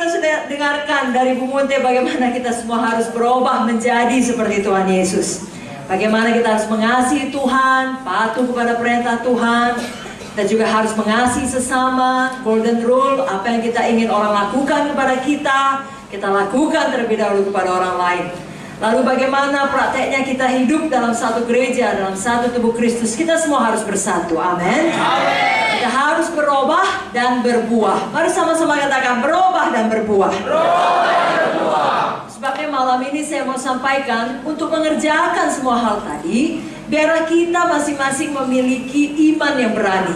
sudah dengarkan dari Bu Munte bagaimana kita semua harus berubah menjadi seperti Tuhan Yesus. Bagaimana kita harus mengasihi Tuhan, patuh kepada perintah Tuhan, dan juga harus mengasihi sesama. Golden rule, apa yang kita ingin orang lakukan kepada kita lakukan terlebih dahulu kepada orang lain. Lalu bagaimana prakteknya kita hidup dalam satu gereja, dalam satu tubuh Kristus. Kita semua harus bersatu, amin. Kita harus berubah dan berbuah. Mari sama-sama katakan berubah dan berbuah. Sebabnya malam ini saya mau sampaikan untuk mengerjakan semua hal tadi, biarlah kita masing-masing memiliki iman yang berani.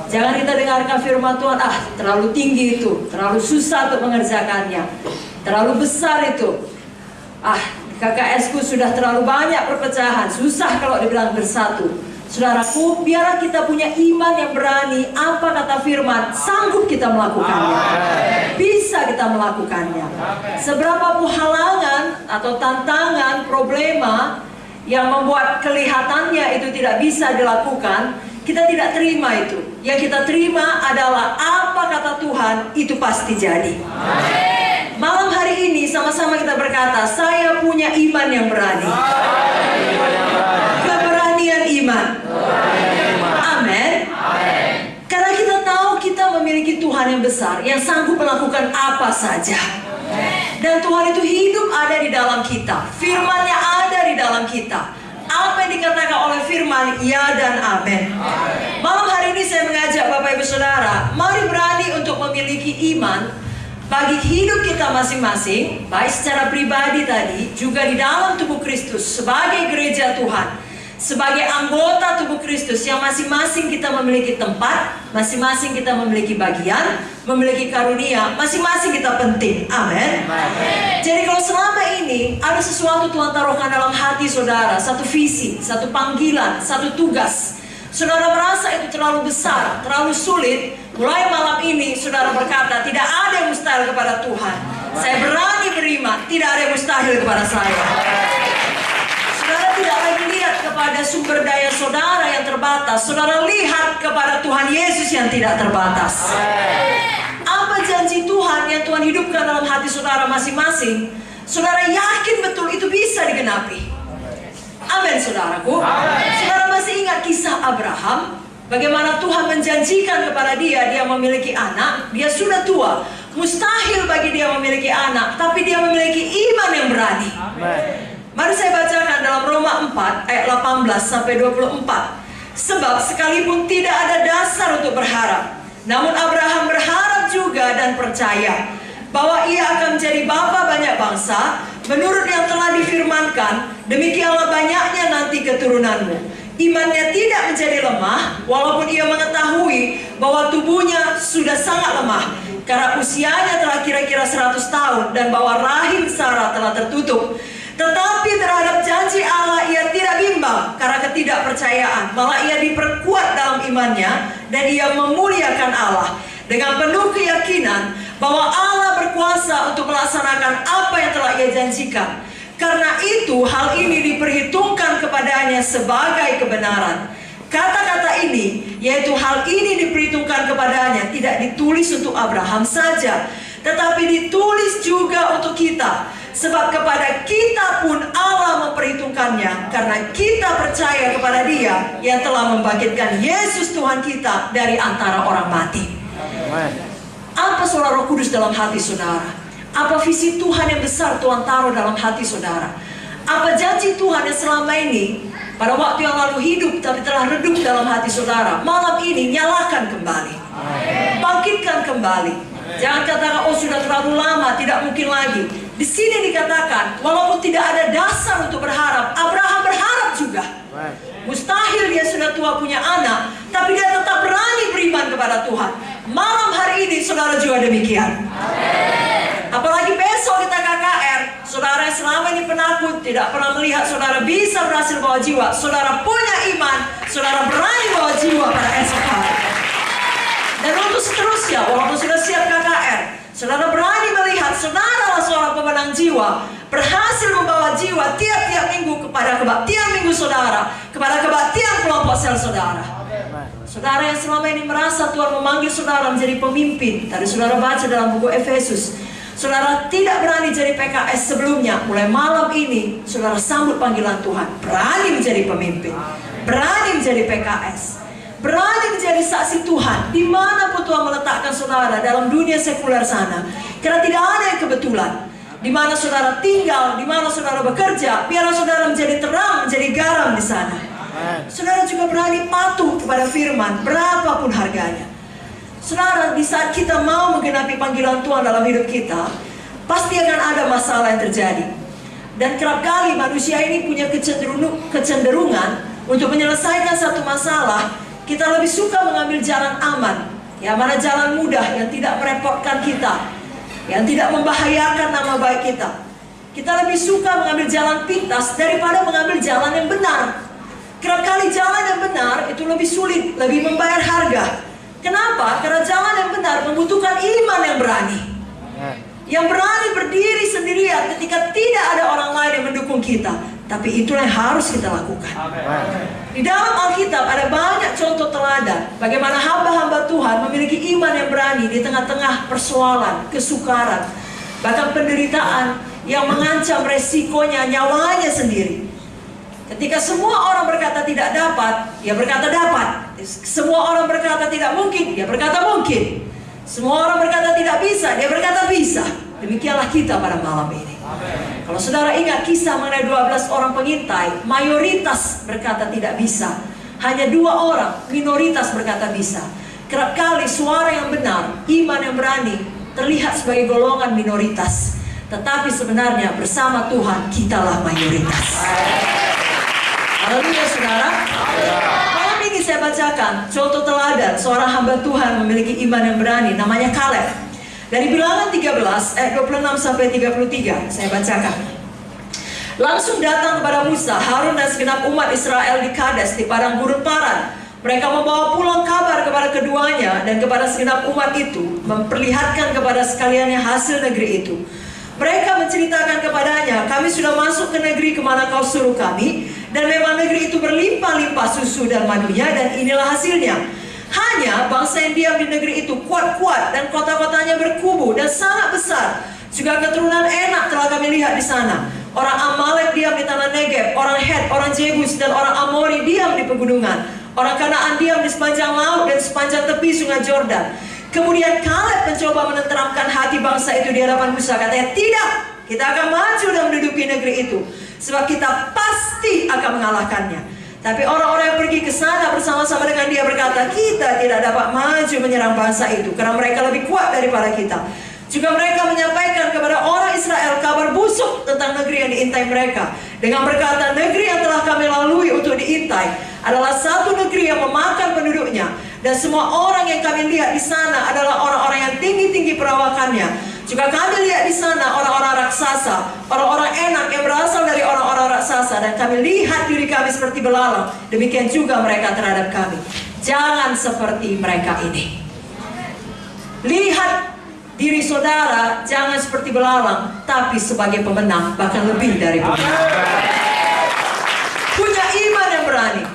Jangan kita dengarkan firman Tuhan, terlalu tinggi itu, terlalu susah untuk mengerjakannya, terlalu besar itu. KKS-ku sudah terlalu banyak perpecahan, susah kalau dibilang bersatu. Saudaraku, biarlah kita punya iman yang berani. Apa kata firman? Sanggup kita melakukannya. Bisa kita melakukannya. Seberapa pun halangan atau tantangan, problema yang membuat kelihatannya itu tidak bisa dilakukan, kita tidak terima itu. Yang kita terima adalah apa kata Tuhan, itu pasti jadi. Malam hari ini sama-sama kita berkata, saya punya iman yang berani. Keberanian iman. Amin. Karena kita tahu kita memiliki Tuhan yang besar, yang sanggup melakukan apa saja. Dan Tuhan itu hidup ada di dalam kita. Firman-Nya ada di dalam kita. Apa yang dikatakan oleh firman, ya dan amin. Malam hari ini saya mengajak Bapak Ibu Saudara, mari berani untuk memiliki iman bagi hidup kita masing-masing, baik secara pribadi tadi, juga di dalam tubuh Kristus, sebagai gereja Tuhan, sebagai anggota tubuh Kristus yang masing-masing kita memiliki tempat, masing-masing kita memiliki bagian, memiliki karunia, masing-masing kita penting. Amin. Jadi kalau selama ini ada sesuatu Tuhan taruhkan dalam hati saudara, satu visi, satu panggilan, satu tugas, saudara merasa itu terlalu besar, terlalu sulit, mulai malam ini saudara berkata, tidak ada yang mustahil kepada Tuhan. Saya berani terima, tidak ada yang mustahil kepada saya. Saudara tidak lagi lihat kepada sumber daya saudara yang terbatas. Saudara lihat kepada Tuhan Yesus yang tidak terbatas. Apa janji Tuhan yang Tuhan hidupkan dalam hati saudara masing-masing, saudara yakin betul itu bisa digenapi. Amin, saudaraku. Saudara masih ingat kisah Abraham? Bagaimana Tuhan menjanjikan kepada dia memiliki anak. Dia sudah tua, mustahil bagi dia memiliki anak, tapi dia memiliki iman yang berani. Mari saya bacakan dalam Roma 4 ayat 18 sampai 24. Sebab sekalipun tidak ada dasar untuk berharap, namun Abraham berharap juga dan percaya bahwa ia akan menjadi bapa banyak bangsa, menurut yang telah difirmankan, demikianlah banyaknya nanti keturunanmu. Imannya tidak menjadi lemah, walaupun ia mengetahui bahwa tubuhnya sudah sangat lemah, karena usianya telah kira-kira 100 tahun, dan bahwa rahim Sarah telah tertutup. Tetapi terhadap janji Allah ia tidak bimbang karena ketidakpercayaan, malah ia diperkuat dalam imannya, dan ia memuliakan Allah dengan penuh keyakinan bahwa Allah berkuasa untuk melaksanakan apa yang telah ia janjikan. Karena itu hal ini diperhitungkan kepadanya sebagai kebenaran. Kata-kata ini, yaitu hal ini diperhitungkan kepadanya, tidak ditulis untuk Abraham saja, tetapi ditulis juga untuk kita. Sebab kepada kita pun Allah memperhitungkannya, karena kita percaya kepada Dia yang telah membangkitkan Yesus Tuhan kita dari antara orang mati. Apa suara Roh Kudus dalam hati saudara? Apa visi Tuhan yang besar Tuhan taruh dalam hati saudara? Apa janji Tuhan yang selama ini pada waktu yang lalu hidup tapi telah redup dalam hati saudara? Malam ini nyalakan kembali, bangkitkan kembali. Jangan katakan, oh sudah terlalu lama, tidak mungkin lagi. Di sini dikatakan, walaupun tidak ada dasar untuk berharap, Abraham berharap juga. Mustahil dia sudah tua punya anak, tapi dia tetap berani beriman kepada Tuhan. Malam hari ini saudara juga demikian. Apalagi besok kita KKR, saudara yang selama ini penakut, tidak pernah melihat saudara bisa berhasil bawa jiwa. Saudara punya iman, saudara berani bawa jiwa pada esok hari. Dan untuk seterusnya, walaupun sudah siap KKR, saudara berani melihat saudara seorang pemenang jiwa, berhasil membawa jiwa tiap-tiap minggu kepada kebaktian minggu saudara, kepada kebaktian kelompok sel saudara. Saudara yang selama ini merasa Tuhan memanggil saudara menjadi pemimpin, tadi saudara baca dalam buku Efesus, Saudara tidak berani jadi PKS sebelumnya, mulai malam ini saudara sambut panggilan Tuhan. Berani menjadi pemimpin, berani menjadi PKS, berani menjadi saksi Tuhan dimanapun Tuhan meletakkan saudara dalam dunia sekuler sana. Karena tidak ada yang kebetulan. Di mana saudara tinggal, di mana saudara bekerja, biarlah saudara menjadi terang, menjadi garam di sana. Saudara juga berani patuh kepada firman berapapun harganya. Saudara, di saat kita mau menggenapi panggilan Tuhan dalam hidup kita, pasti akan ada masalah yang terjadi. Dan kerap kali manusia ini punya kecenderungan untuk menyelesaikan satu masalah. Kita lebih suka mengambil jalan aman, ya, mana jalan mudah yang tidak merepotkan kita, yang tidak membahayakan nama baik kita. Kita lebih suka mengambil jalan pintas daripada mengambil jalan yang benar. Kerap kali jalan yang benar itu lebih sulit, lebih membayar harga. Kenapa? Karena jalan yang benar membutuhkan iman yang berani. Yang berani berdiri sendirian ketika tidak ada orang lain yang mendukung kita. Tapi itulah yang harus kita lakukan. Di dalam Alkitab ada banyak contoh teladan bagaimana hamba-hamba Tuhan memiliki iman yang berani di tengah-tengah persoalan, kesukaran, bahkan penderitaan yang mengancam resikonya nyawanya sendiri. Ketika semua orang berkata tidak dapat, dia berkata dapat. Semua orang berkata tidak mungkin, dia berkata mungkin. Semua orang berkata tidak bisa, dia berkata bisa. Demikianlah kita pada malam ini. Kalau saudara ingat kisah mengenai 12 orang pengintai, mayoritas berkata tidak bisa. Hanya 2 orang, minoritas berkata bisa. Kerap kali suara yang benar, iman yang berani, terlihat sebagai golongan minoritas. Tetapi sebenarnya bersama Tuhan, kitalah mayoritas. Haleluya saudara. Malam ini saya bacakan contoh teladan seorang hamba Tuhan memiliki iman yang berani, namanya Kaleb. Dari Bilangan 13 ayat 26 sampai 33 saya bacakan. Langsung datang kepada Musa, Harun dan segenap umat Israel di Kades di padang gurun Paran. Mereka membawa pulang kabar kepada keduanya dan kepada segenap umat itu, memperlihatkan kepada sekaliannya hasil negeri itu. Mereka menceritakan kepadanya, kami sudah masuk ke negeri kemana kau suruh kami, dan memang negeri itu berlimpah-limpah susu dan madunya, dan inilah hasilnya. Hanya bangsa yang diam di negeri itu kuat-kuat, dan kota-kotanya berkubu dan sangat besar. Juga keturunan Enak telah kami lihat di sana. Orang Amalek diam di tanah Negeb, orang Het, orang Jebus, dan orang Amori diam di pegunungan. Orang Kanaan diam di sepanjang laut dan sepanjang tepi sungai Jordan. Kemudian Kaleb mencoba menenteramkan hati bangsa itu di hadapan Musa. Katanya, tidak, kita akan maju dan menduduki negeri itu, sebab kita pasti akan mengalahkannya. Tapi orang-orang yang pergi ke sana bersama-sama dengan dia berkata, kita tidak dapat maju menyerang bangsa itu, karena mereka lebih kuat daripada kita. Juga mereka menyampaikan kepada orang Israel kabar busuk tentang negeri yang diintai mereka, dengan berkata, negeri yang telah kami lalui untuk diintai adalah satu negeri yang memakan penduduknya. Dan semua orang yang kami lihat di sana adalah orang-orang yang tinggi-tinggi perawakannya. Juga kami lihat di sana orang-orang raksasa, orang-orang Enak yang berasal dari orang-orang raksasa. Dan kami lihat diri kami seperti belalang. Demikian juga mereka terhadap kami. Jangan seperti mereka ini. Lihat diri saudara jangan seperti belalang, tapi sebagai pemenang, bahkan lebih dari pemenang. Punya iman yang berani.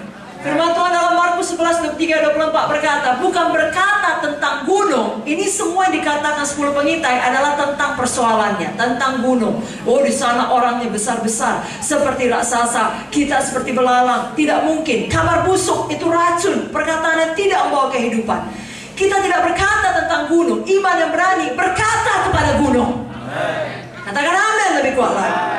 Firman Tuhan dalam Markus 11:23-24 berkata, bukan berkata tentang gunung. Ini semua yang dikatakan 10 pengintai adalah tentang persoalannya, tentang gunung. Oh, di sana orangnya besar-besar seperti raksasa, kita seperti belalang. Tidak mungkin. Kabar busuk itu racun, perkataan yang tidak membawa kehidupan. Kita tidak berkata tentang gunung. Iman yang berani berkata kepada gunung. Katakan amin lebih kuat lagi.